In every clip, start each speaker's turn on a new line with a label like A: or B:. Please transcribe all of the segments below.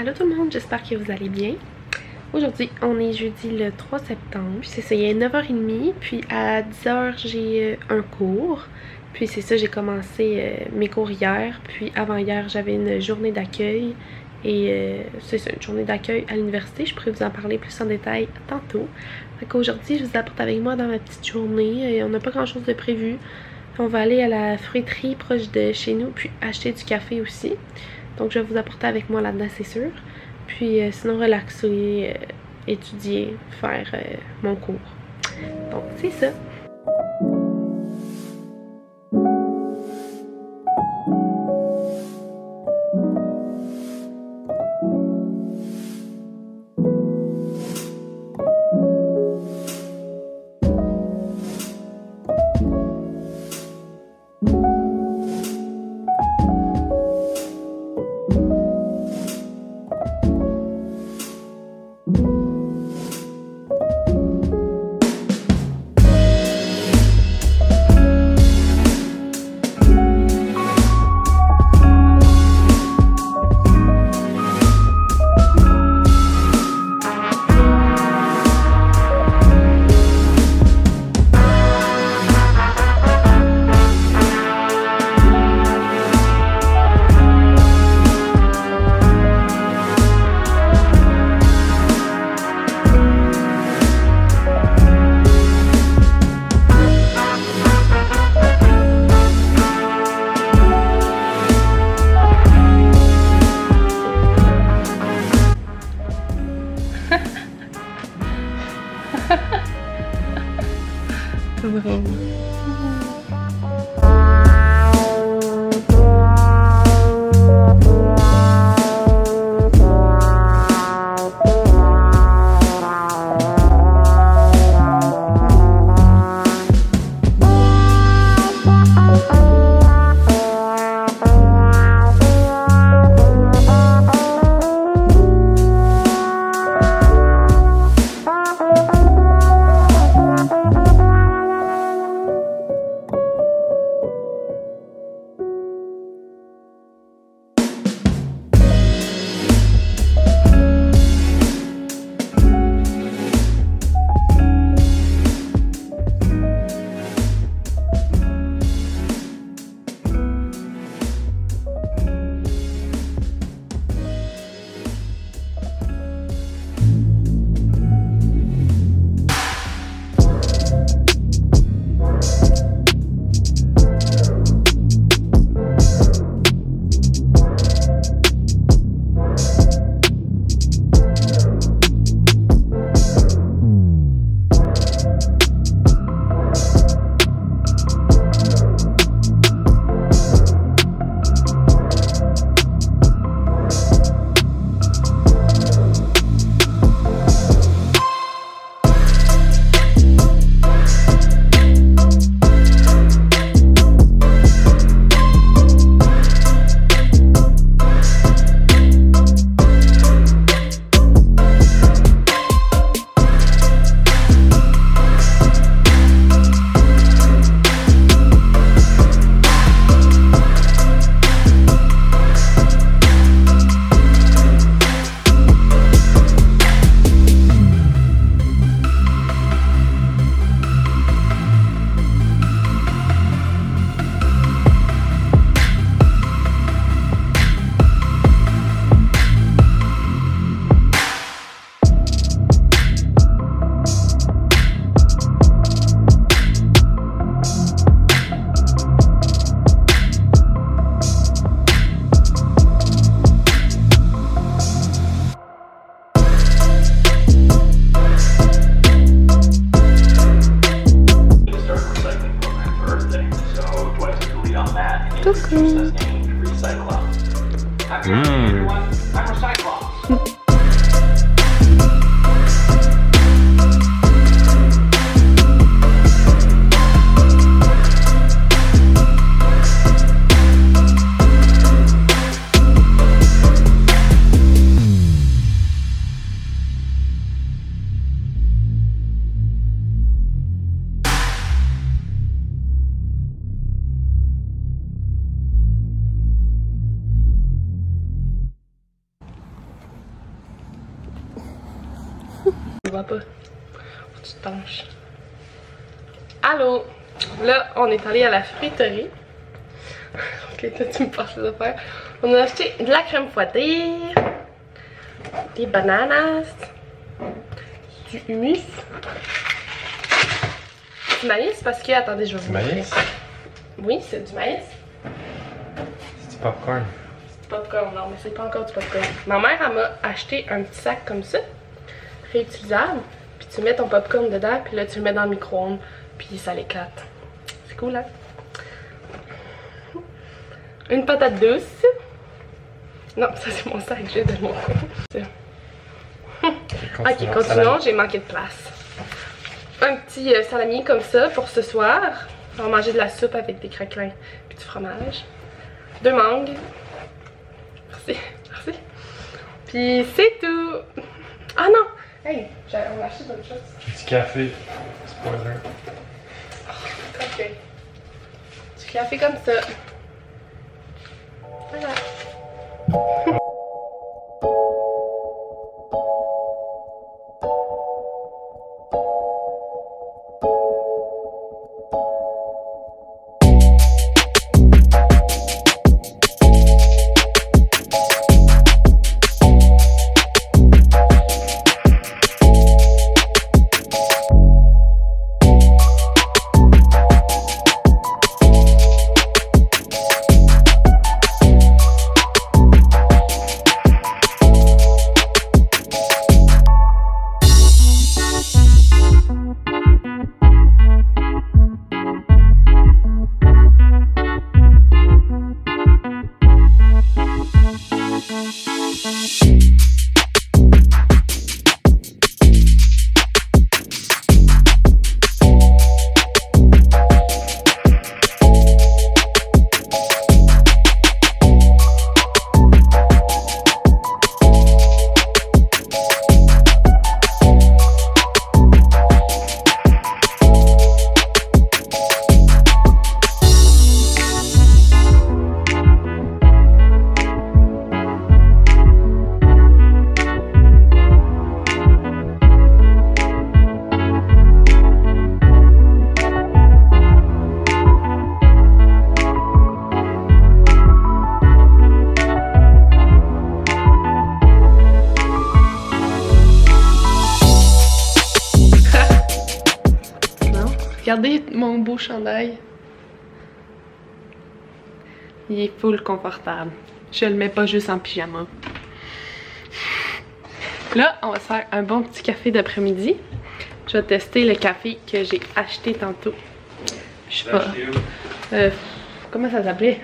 A: Allô tout le monde, j'espère que vous allez bien. Aujourd'hui, on est jeudi le 3 septembre. Puis c'est ça, il est 9h30. Puis à 10h, j'ai un cours. Puis c'est ça, j'ai commencé mes cours hier. Puis avant hier, j'avais une journée d'accueil. Et c'est ça, une journée d'accueil à l'université. Je pourrais vous en parler plus en détail tantôt. Fait qu'aujourd'hui, je vous apporte avec moi dans ma petite journée. Et on n'a pas grand chose de prévu. On va aller à la fruiterie proche de chez nous. Puis acheter du café aussi. Donc je vais vous apporter avec moi là-dedans, c'est sûr. Puis sinon relaxer, étudier, faire mon cours. Donc c'est ça. C'est drôle. Coucou. vois pas. Faut que tu te penches. Allô? Là, on est allé à la fruiterie. Ok, toi, tu me passes les affaires. On a acheté de la crème fouettée, des bananas, du humus, du maïs parce que, attendez, je vais vous montrer.
B: Maïs?
A: Oui, c'est du maïs.
B: C'est du popcorn.
A: C'est du popcorn, non, mais c'est pas encore du popcorn. Ma mère, elle m'a acheté un petit sac comme ça, réutilisable. Puis tu mets ton popcorn dedans, puis là, tu le mets dans le micro-ondes, puis ça l'éclate. C'est cool, hein? Une patate douce. Non, ça c'est mon sac, j'ai de mon coin. Ok, continuons, j'ai manqué de place. Un petit salami comme ça pour ce soir. On va manger de la soupe avec des craquelins puis du fromage. 2 mangues. Merci, merci. Puis c'est tout. Ah non! Hey, on a acheté d'autres choses.
B: Du café. Spoiler.
A: Ok. Du café comme ça. Voilà. Regardez mon beau chandail. Il est full confortable. Je le mets pas juste en pyjama. Là, on va se faire un bon petit café d'après-midi. Je vais tester le café que j'ai acheté tantôt. Je sais pas. Comment ça s'appelait?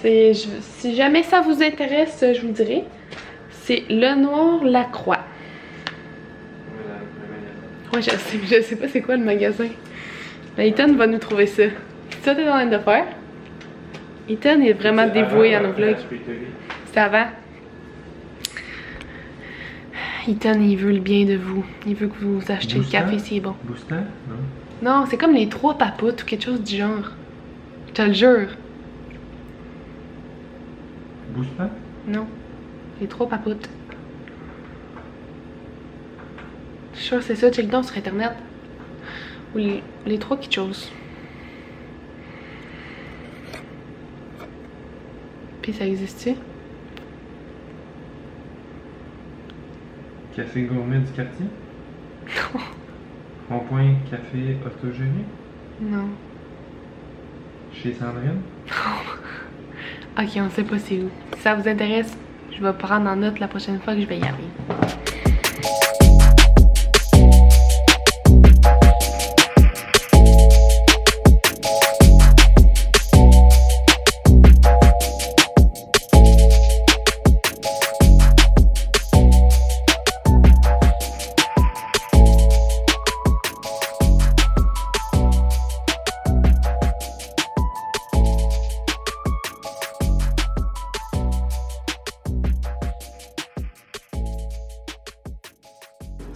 A: Si jamais ça vous intéresse, je vous dirai. C'est Le Noir Lacroix. Ouais, je sais pas c'est quoi le magasin. Mais Ethan va nous trouver ça. C'est ça que t'es en train de faire? Ethan est vraiment dévoué à nos vlogs. C'était avant. Ethan, il veut le bien de vous. Il veut que vous achetiez le café, c'est bon.
B: Boostant? Non.
A: Non, c'est comme les 3 papoutes ou quelque chose du genre. Je te le jure.
B: Boostant?
A: Non. Les 3 papoutes. Je suis sûre que c'est ça, check le nom sur internet. Ou les 3 quelque chose. Puis ça existe-tu?
B: Café gourmet du quartier?
A: Non.
B: Rond-point café autogénie?
A: Non.
B: Chez Sandrine?
A: Ok, on sait pas c'est où. Si ça vous intéresse, je vais prendre en note la prochaine fois que je vais y aller.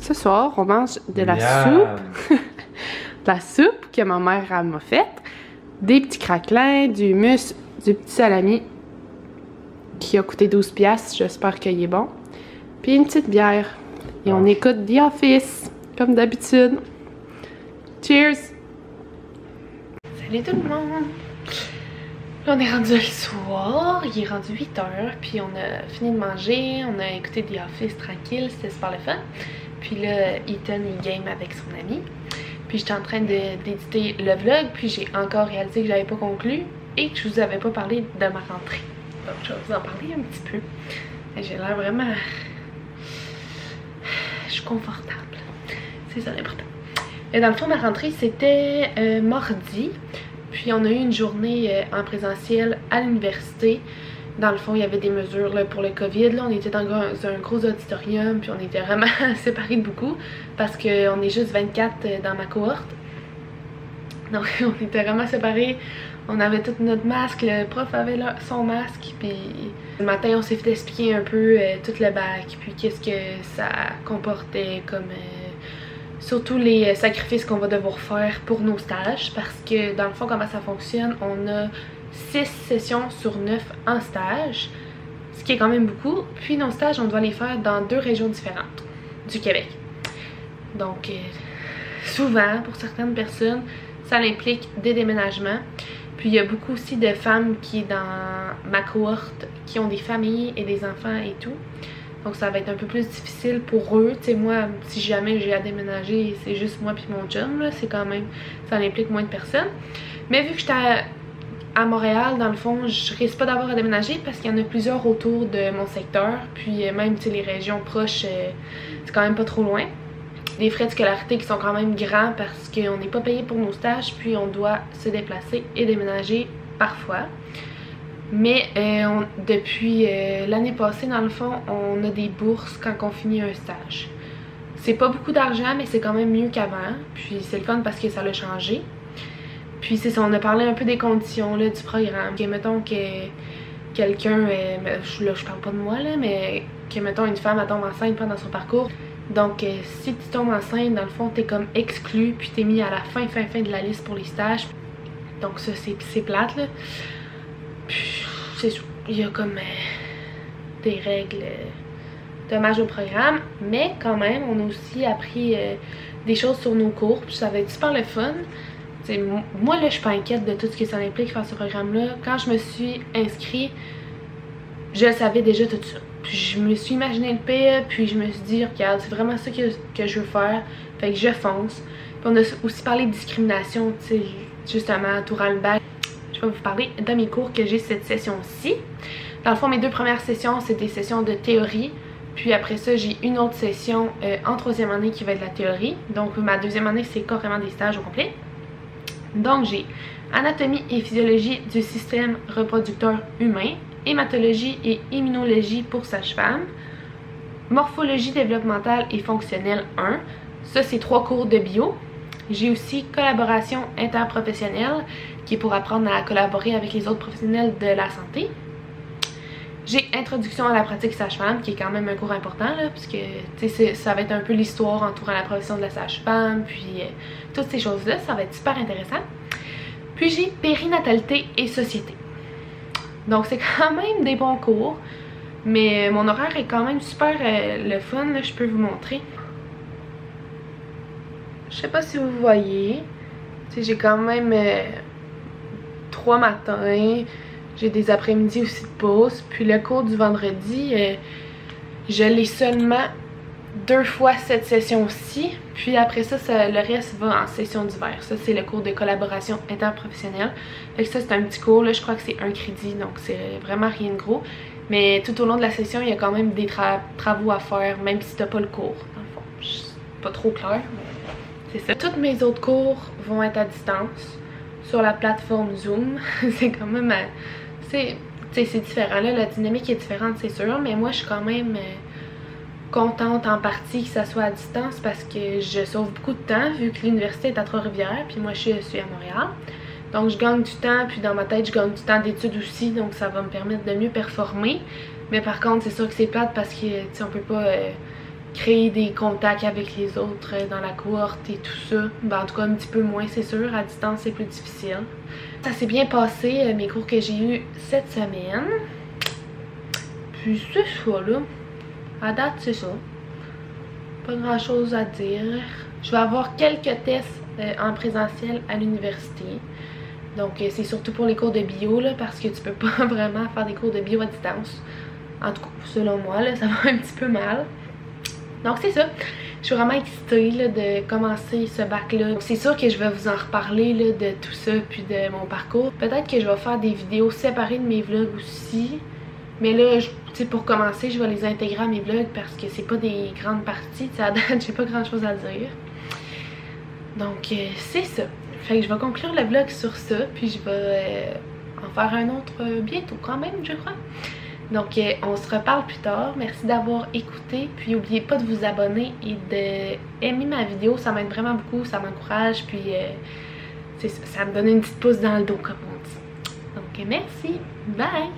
A: Ce soir, on mange de la soupe. De la soupe que ma mère m'a faite. Des petits craquelins, du hummus, du petit salami qui a coûté 12$. J'espère qu'il est bon. Puis une petite bière. Et on écoute The Office, comme d'habitude. Cheers! Salut tout le monde! Là, on est rendu le soir, il est rendu 8h, puis on a fini de manger, on a écouté The Office tranquille, c'était super le fun. Puis là, Ethan, il game avec son ami. Puis j'étais en train d'éditer le vlog, puis j'ai encore réalisé que j'avais pas conclu et que je vous avais pas parlé de ma rentrée. Donc je vais vous en parler un petit peu. J'ai l'air vraiment... Je suis confortable. C'est ça l'important. Et dans le fond, ma rentrée, c'était mardi. Puis on a eu une journée en présentiel à l'université. Dans le fond, il y avait des mesures là, pour le COVID. Là, on était dans un gros auditorium, puis on était vraiment séparés de beaucoup parce qu'on est juste 24 dans ma cohorte. Donc on était vraiment séparés. On avait tout notre masque, le prof avait son masque, puis le matin on s'est fait expliquer un peu tout le bac, puis qu'est-ce que ça comportait comme... surtout les sacrifices qu'on va devoir faire pour nos stages, parce que dans le fond, comment ça fonctionne, on a 6 sessions sur 9 en stage, ce qui est quand même beaucoup. Puis nos stages, on doit les faire dans 2 régions différentes du Québec. Donc, souvent, pour certaines personnes, ça implique des déménagements. Puis il y a beaucoup aussi de femmes qui, dans ma cohorte, qui ont des familles et des enfants et tout. Donc ça va être un peu plus difficile pour eux. Tu sais, moi, si jamais j'ai à déménager, c'est juste moi puis mon chum, là. C'est quand même... ça implique moins de personnes. Mais vu que j'étais à Montréal, dans le fond, je risque pas d'avoir à déménager parce qu'il y en a plusieurs autour de mon secteur. Puis même, tu sais, les régions proches, c'est quand même pas trop loin. Des frais de scolarité qui sont quand même grands parce qu'on n'est pas payé pour nos stages, puis on doit se déplacer et déménager parfois. Mais depuis l'année passée, dans le fond, on a des bourses quand on finit un stage. C'est pas beaucoup d'argent, mais c'est quand même mieux qu'avant. Puis c'est le fun parce que ça l'a changé. Puis c'est ça, on a parlé un peu des conditions là, du programme. Que mettons que quelqu'un, là je parle pas de moi là, mais que mettons une femme elle tombe enceinte pendant son parcours. Donc si tu tombes enceinte, dans le fond t'es comme exclu, puis t'es mis à la fin de la liste pour les stages. Donc ça c'est plate là. Puis c'est sûr, il y a comme des règles dommages au programme, mais quand même on a aussi appris des choses sur nos cours, puis ça va être super le fun. T'sais, moi là je suis pas inquiète de tout ce que ça implique faire ce programme là. Quand je me suis inscrite, je savais déjà tout ça. Puis je me suis imaginé le pire, puis je me suis dit regarde, c'est vraiment ça que je veux faire, fait que je fonce. Puis on a aussi parlé de discrimination, tu sais, justement, durant le bac. Je vais vous parler de mes cours que j'ai cette session-ci. Dans le fond, mes 2 premières sessions, c'est des sessions de théorie. Puis après ça, j'ai une autre session en 3e année qui va être la théorie. Donc ma 2e année, c'est carrément des stages au complet. Donc j'ai anatomie et physiologie du système reproducteur humain, hématologie et immunologie pour sage-femme, morphologie développementale et fonctionnelle 1. Ça, c'est 3 cours de bio. J'ai aussi collaboration interprofessionnelle, qui est pour apprendre à collaborer avec les autres professionnels de la santé. J'ai introduction à la pratique sage-femme, qui est quand même un cours important, là, puisque ça va être un peu l'histoire entourant la profession de la sage-femme, puis toutes ces choses-là, ça va être super intéressant. Puis j'ai périnatalité et société. Donc c'est quand même des bons cours, mais mon horaire est quand même super le fun, là, je peux vous montrer. Je sais pas si vous voyez, j'ai quand même 3 matins, j'ai des après-midi aussi de pause, puis le cours du vendredi, je l'ai seulement 2 fois cette session-ci, puis après ça, le reste va en session d'hiver. Ça, c'est le cours de collaboration interprofessionnelle. Fait que ça, c'est un petit cours, là, je crois que c'est 1 crédit, donc c'est vraiment rien de gros. Mais tout au long de la session, il y a quand même des travaux à faire, même si t'as pas le cours, dans le fond. C'est pas trop clair, mais c'est ça. Tous mes autres cours vont être à distance, sur la plateforme Zoom. C'est quand même... c'est différent, là, la dynamique est différente, c'est sûr, mais moi, je suis quand même... contente en partie que ça soit à distance parce que je sauve beaucoup de temps vu que l'université est à Trois-Rivières puis moi je suis à Montréal. Donc je gagne du temps, puis dans ma tête je gagne du temps d'études aussi, donc ça va me permettre de mieux performer. Mais par contre c'est sûr que c'est plate parce que on peut pas créer des contacts avec les autres dans la cohorte et tout ça. Ben, en tout cas un petit peu moins c'est sûr, à distance c'est plus difficile. Ça s'est bien passé mes cours que j'ai eu cette semaine. Puis c'est ça là. À date, c'est ça. pas grand chose à dire. Je vais avoir quelques tests en présentiel à l'université. Donc c'est surtout pour les cours de bio là, parce que tu peux pas vraiment faire des cours de bio à distance. En tout cas, selon moi, là, ça va un petit peu mal. Donc c'est ça. Je suis vraiment excitée là, de commencer ce bac-là. C'est sûr que je vais vous en reparler là, de tout ça puis de mon parcours. Peut-être que je vais faire des vidéos séparées de mes vlogs aussi. Mais là, pour commencer, je vais les intégrer à mes vlogs parce que c'est pas des grandes parties. À date, j'ai pas grand-chose à dire. Donc c'est ça. Fait que je vais conclure le vlog sur ça. Puis je vais en faire un autre bientôt quand même, je crois. Donc on se reparle plus tard. Merci d'avoir écouté. Puis n'oubliez pas de vous abonner et d'aimer ma vidéo. Ça m'aide vraiment beaucoup, ça m'encourage. Puis ça me donne une petite pouce dans le dos comme on dit. Donc merci. Bye!